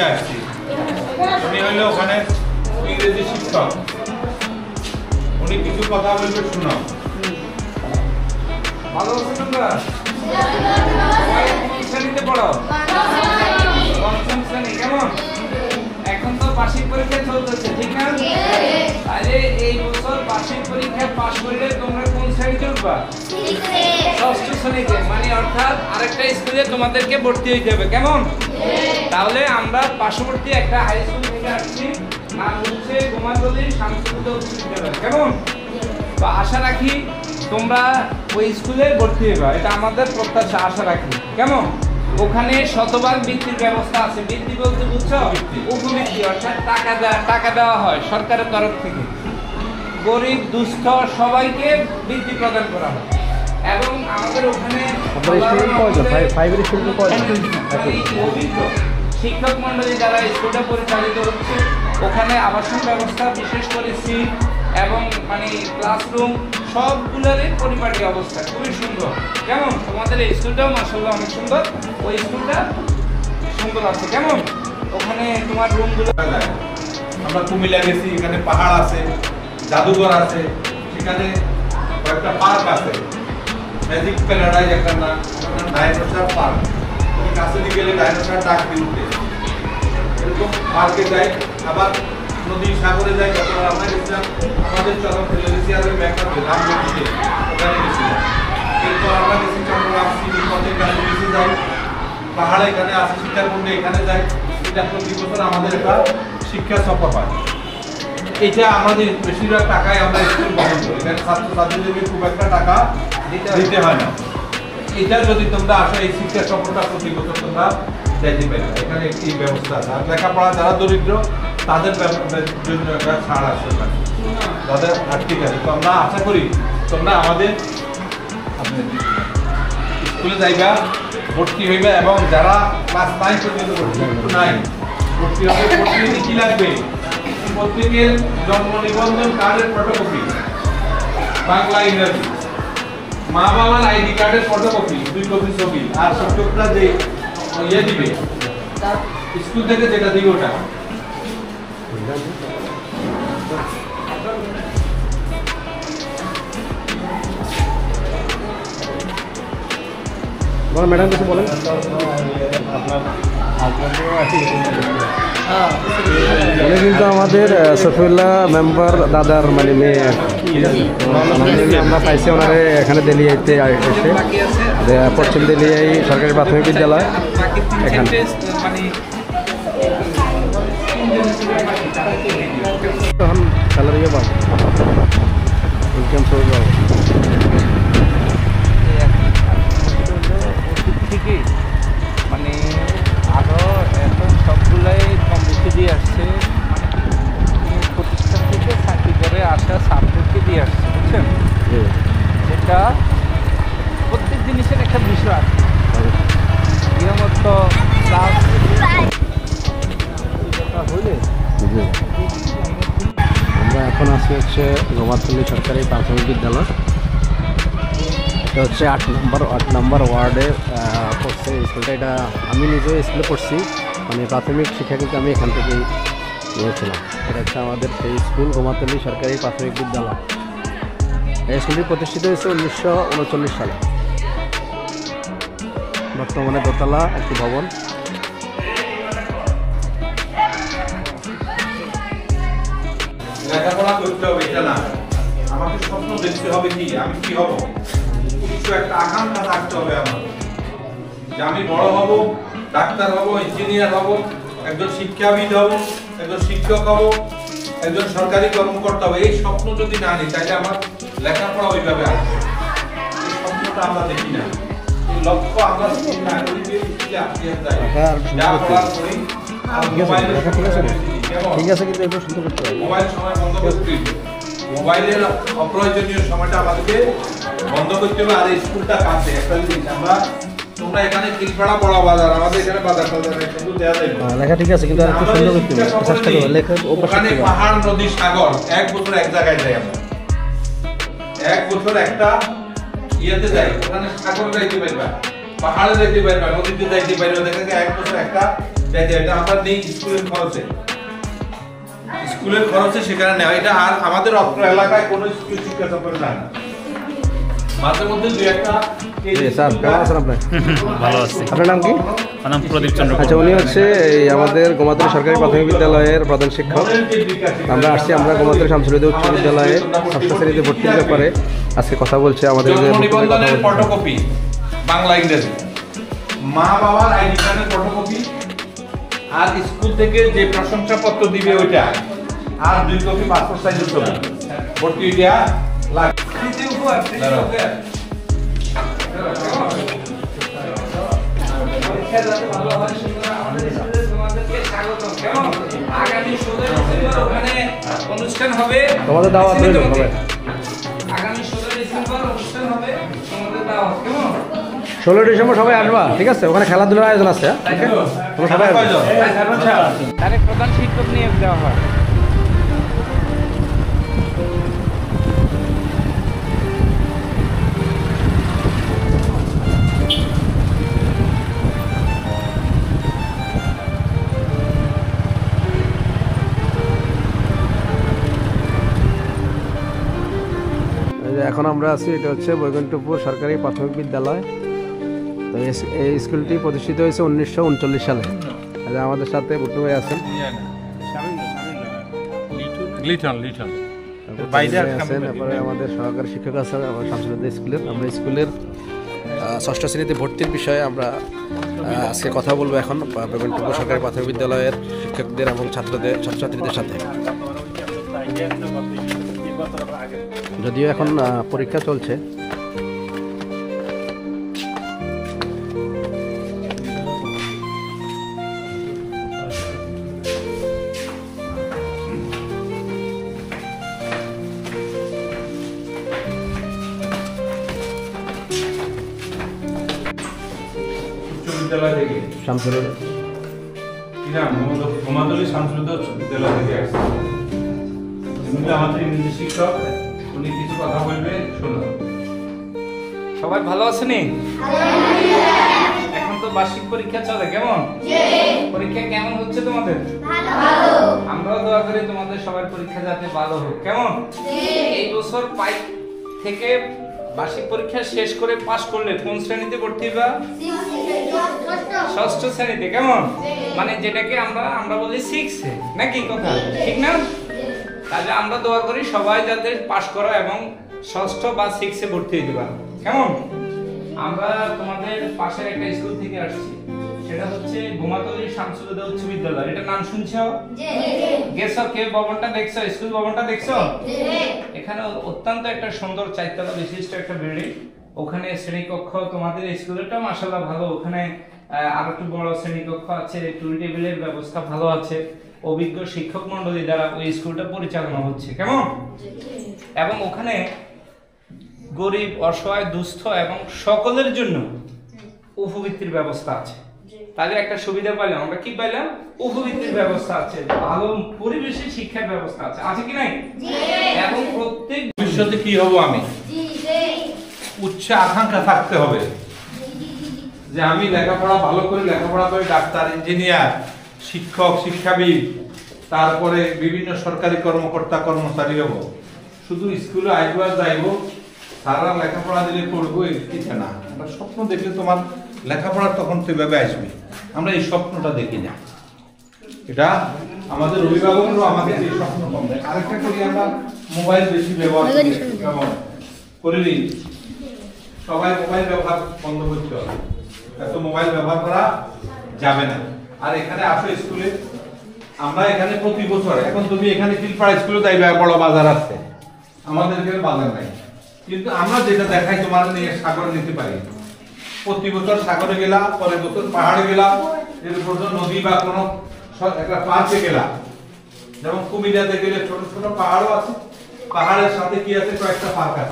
আসছি উনি হইলো ওখানে ইংরেজি শিক্ষক উনি কিছু কথা বলবে শুনো ভালো আছো তোমরা কোন শ্রেণীতে পড়ো পঞ্চম শ্রেণী কেমন এখন তো বার্ষিক পরীক্ষা চলতেছে ঠিক না তাহলে এই বছর বার্ষিক পরীক্ষা পাস করলে তোমরা কোন শ্রেণীতে উঠবা ষষ্ঠ শ্রেণীতে মানে অর্থাৎ আরেকটা স্কুলে তোমাদেরকে ভর্তি হইতে হবে কেমন তাহলে আমরা পার্শ্ববর্তী একটা হাই স্কুল থেকে আসছি নাম হচ্ছে গোমাতলী শামসুদ্দৌলা উচ্চ বিদ্যালয় কেমন তো আশা রাখি তোমরা ওই স্কুলে ভর্তি হবে এটা আমাদের প্রত্যাশা আশা রাখি কেমন ওখানে শতভাগ বৃত্তির ব্যবস্থা আছে বৃত্তি বলতে বুঝছো উপবৃত্তি অর্থাৎ টাকা দেওয়া হয় সরকারের তরফ থেকে গরিব দুস্থ সবাইকে বৃত্তি প্রদান করা হয় এবং আমাদের ওখানে অভিজ্ঞ শিক্ষক মন্ডলী যারা স্কুলটা পরিচালিত হচ্ছে ওখানে আবাসন ব্যবস্থা বিশেষ করে সিট এবং মানে ক্লাসরুম সবগুলোরই পরিপাটি অবস্থা খুবই সুন্দর কেমন তোমাদের এই স্কুলটাও মাশাআল্লাহ অনেক সুন্দর ওই স্কুলটা সুন্দর আছে কেমন ওখানে তোমার রুমগুলো আমরা কুমিল্লা গেছি এখানে পাহাড় আছে জাদুঘর আছে সেখানে কয়েকটা পার্ক আছে ম্যাজিক প্যারাডাইজ একটা না ডাইনোসর পার্ক ওই কাছে দিয়ে গেলে ডাইনোসর ডাক দিয়ে উঠে এরকম পার্কে যাই আবার নদী সাগরে যাই কতবার আমরা গেছিলাম আমাদের চরম টেলিভিশনের ব্যাংকার রাম নদীতে ওখানে গেছিলাম এরপর আমরা গেছি চন্দ্রগ্রাম সিটি কলেজের কাছে গেছি যাই পাহাড়ে এখানে আছে সীতাকুণ্ডে এখানে যাই এটা প্রতি বছর আমাদের একটা শিক্ষা সফর হয় এটা আমাদের বেশিরভাগ টাকায় আমরা স্কুল বহন করি এখানে ছাত্রছাত্রীদেরকে খুব একটা টাকা দিতে হয় না এটা যদি তোমরা আসো এই শিক্ষা সফরটা প্রতি বছর তোমরা যাইতে পারবে এখানে একটি ব্যবস্থা আছে আর লেখাপড়া যারা দরিদ্র তাদের জন্য একটা ছাড় আছে তাদের ঠিক আছে তো আমরা আশা করি তোমরা আমাদের স্কুলে যাইবা ভর্তি হইবা এবং যারা ক্লাস 9 পর্যন্ত ভর্তি হবে ভর্তি কি লাগবে প্রত্যেকের জন্ম নিবন্ধন কার্ডের ফটোকপি বাংলা ইংরেজি মা বাবার আইডি কার্ডের ফটোকপি 2 কপি ছবি আর শিক্ষকরা যে ইয়ে দিবে স্কুল থেকে যেটা দিবে ওটা ম্যাডাম কিছু বলেন উনি কিন্তু আমাদের সফিউল্লাহ মেম্বার দাদার মানে মেয়ে আমরা পাইছি ওনারে এখানে দিল্লিতে এসে পশ্চিম দিল্লিয়াই সরকারি প্রাথমিক বিদ্যালয় এখানে তখন স্যালারি পাবো ইনকাম সোর্স পাবো ঠিকই মানে আরও এখন সবগুলাই কম বেশি দিয়ে আসছে মানে প্রতিষ্ঠান থেকে চাকরি করে আসা সাবজেক্টকে দিয়ে আসছে বুঝছেন সেটা প্রত্যেক জিনিসের একটা বিষয় আছে নিয়মিত ক্লাস হইলে আমরা এখন আছি হচ্ছে গোমাতলী সরকারি প্রাথমিক বিদ্যালয় এটা হচ্ছে 8 নম্বর ওয়ার্ডে পড়ছে স্কুলটা এটা আমি নিজেও স্কুলে পড়ছি মানে প্রাথমিক শিক্ষা কিন্তু আমি এখান থেকেই নিয়েছিলাম এটা হচ্ছে আমাদের সেই স্কুল গোমাতলী সরকারি প্রাথমিক বিদ্যালয় এই স্কুলটি প্রতিষ্ঠিত হয়েছে 1939 সালে বর্তমানে দোতলা একটি ভবন লেখাপড়া করতে হবে এটা না আমাকে স্বপ্ন দেখতে হবে কি আমি কি হব কিছু একটা আকাঙ্ক্ষা থাকতে হবে আমার যে আমি বড় হব ডাক্তার হব ইঞ্জিনিয়ার হব একজন শিক্ষাবিদ হব একজন শিক্ষক হব একজন সরকারি কর্মকর্তা হব এই স্বপ্ন যদি না নিই তাহলে আমার লেখাপড়া ওইভাবে আসবে এই স্বপ্নটা আমরা দেখি না এই লক্ষ্য আমরা না করি যে আপনি যা পড়া করি আর মোবাইলে ঠিক আছে কিন্তু একটু শুনতে করতে হবে মোবাইল সময় বন্ধ করতে হবে মোবাইলের অপ্রয়োজনীয় সময়টা আমাদেরকে বন্ধ করতে হবে আর স্কুলটা কাছে একটা জিনিস আমরা তোমরা এখানে কিলপাড়া বড় বাজার আমাদের এখানে বাজার কিন্তু দেয়া যায় লেখা ঠিক আছে কিন্তু একটু সুন্দর করতে হবে চেষ্টা করো লেখা ওখানে পাহাড় নদী সাগর এক বছর এক জায়গায় যাই আমরা এক বছর একটা ইয়েতে যাই ওখানে সাগরে যাইতে পারবা পাহাড়ে যাইতে পারবা নদীতে যাইতে পারবা দেখা যায় এক বছর একটা এটা আমরা নেই স্কুলের খরচে সেখানে নেওয়া। এটা আর আমাদের অত্র এলাকায় কোনো স্কুল শিক্ষা সফরে যায় না। মাঝে মধ্যে দুই একটা স্যার কেমন আছেন আপনি? ভালো আছি। আপনার নাম কি? আমার নাম প্রদীপ চন্দ্র। আচ্ছা, উনি হচ্ছে এই আমাদের গোমাতলী সরকারি প্রাথমিক বিদ্যালয়ের প্রধান শিক্ষক। আমরা আসছি, আমরা গোমাতলী শামসুল উচ্চ বিদ্যালয়ে ষষ্ঠ শ্রেণীতে ভর্তির ব্যাপারে আজকে কথা বলছি। আমাদের জন্ম নিবন্ধনের ফটোকপি বাংলা ইংরেজি, মা বাবার আইডি কার্ডের ফটোকপি, আর স্কুল থেকে যে প্রশংসাপত্র দিবে ওইটা, আর 2 কপি পাসপোর্ট সাইজের ছবি। ভর্তি ওইটা লাগে। অনুষ্ঠান হবে, তোমাদের দাওয়াত রইল। আগামী 16 ডিসেম্বর অনুষ্ঠান হবে, তোমাদের দাওয়াত। কেমন? 16 ডিসেম্বর সবাই আসবা, ঠিক আছে? ওখানে খেলাধুলার আয়োজন আছে। তোমরা সবাই তারে প্রধান শিক্ষক নিয়োগ দেওয়া হয়। এখন আমরা আছি, এটা হচ্ছে বৈকুণ্ঠপুর সরকারি প্রাথমিক বিদ্যালয়। তো এই স্কুলটি প্রতিষ্ঠিত হয়েছে 1939 সালে। আমাদের সাথে বুট্টু ভাই আছেন, তারপরে আমাদের সহকারী শিক্ষক আছেন আমার শামসুল স্কুলের। আমরা স্কুলের ষষ্ঠ শ্রেণীতে ভর্তির বিষয়ে আমরা আজকে কথা বলবো এখন বৈকুণ্ঠপুর সরকারি প্রাথমিক বিদ্যালয়ের শিক্ষকদের এবং ছাত্রছাত্রীদের সাথে। যদিও এখন পরীক্ষা চলছে। বিদ্যালয় থেকে শামসুল কি নাম? গোমাতলী শামসুল বিদ্যালয় থেকে আসছে। আমাদের ইংরেজি শিক্ষক, উনি কিছু কথা বলবে, শোনো। সবাই ভালো আছেন? এখন তো বার্ষিক পরীক্ষা চলে, কেমন? পরীক্ষা কেমন হচ্ছে তোমাদের? আমরাও দোয়া করি তোমাদের সবার পরীক্ষা যাতে ভালো হোক, কেমন? এই বছর 5 থেকে বার্ষিক পরীক্ষা শেষ করে পাশ করলে কোন শ্রেণীতে ভর্তি হবা? ষষ্ঠ শ্রেণীতে, কেমন? মানে যেটাকে আমরা বলি 6 নাকি কথা, ঠিক না? তাহলে আমরা দোয়া করি সবাই যাতে পাশ করো এবং ষষ্ঠ বা 6 ভর্তি হয়ে যাবা, কেমন? আমরা তোমাদের পাশের একটা স্কুল থেকে আসছি, সেটা হচ্ছে গোমাতলী শামসুল উচ্চ বিদ্যালয়। এটা নাম শুনছো? গেছো? কে ভবনটা দেখছো? স্কুল ভবনটা দেখছো? এখানে অত্যন্ত একটা সুন্দর 4 তলা বিশিষ্ট একটা বিল্ডিং। ওখানে শ্রেণীকক্ষ, তোমাদের স্কুলটা মাশাআল্লাহ ভালো। ওখানে আরো একটু বড় শ্রেণীকক্ষ আছে, টুল টেবিলের ব্যবস্থা ভালো আছে। অভিজ্ঞ শিক্ষক মণ্ডলী দ্বারা ওই স্কুলটা পরিচালনা হচ্ছে, কেমন? এবং ওখানে গরিব, অসহায়, দুস্থ এবং সকলের জন্য উপবৃত্তির ব্যবস্থা আছে। তাহলে একটা সুবিধা পাইলাম আমরা, কি পাইলাম? উপবৃত্তির ব্যবস্থা আছে, ভালো পরিবেশে শিক্ষার ব্যবস্থা আছে, আছে কি নাই? এবং প্রত্যেক ভবিষ্যতে কি হব আমি, উচ্চ আকাঙ্ক্ষা থাকতে হবে যে আমি লেখাপড়া ভালো করে ডাক্তার, ইঞ্জিনিয়ার, শিক্ষক, শিক্ষাবিদ, তারপরে বিভিন্ন সরকারি কর্মকর্তা, কর্মচারী হব। শুধু স্কুলে আইব আর যাইব, সারা লেখাপড়া দিলে পড়বো, এটা না। আমরা স্বপ্ন দেখলে তোমার লেখাপড়া তখন সেভাবে আসবে। আমরা এই স্বপ্নটা দেখি না। এটা আমাদের অভিভাবকরাও আমাকে এই স্বপ্ন কম দেয়। আরেকটা করি, আমরা মোবাইল বেশি ব্যবহার করি, কেমন করিনি? সবাই মোবাইল ব্যবহার বন্ধ করতে হবে, এত মোবাইল ব্যবহার করা যাবে না। আর এখানে আসো স্কুলে, আমরা এখানে প্রতি বছর, এখন তুমি এখানে খিলপাড়া স্কুলে যাইবে, বড় বাজার আছে, আমাদের এখানে বাজার নাই, কিন্তু আমরা যেটা দেখাই তোমার নিয়ে সাগরে নিতে পারি। প্রতি বছর সাগরে গেলাম, পরের বছর পাহাড়ে গেলাম, এরপর নদী বা কোনো একটা পার্কে গেলাম। যেমন কুমিল্লাতে গেলে ছোট ছোট পাহাড়ও আছে, পাহাড়ের সাথে কি আছে, কয়েকটা পার্ক আছে।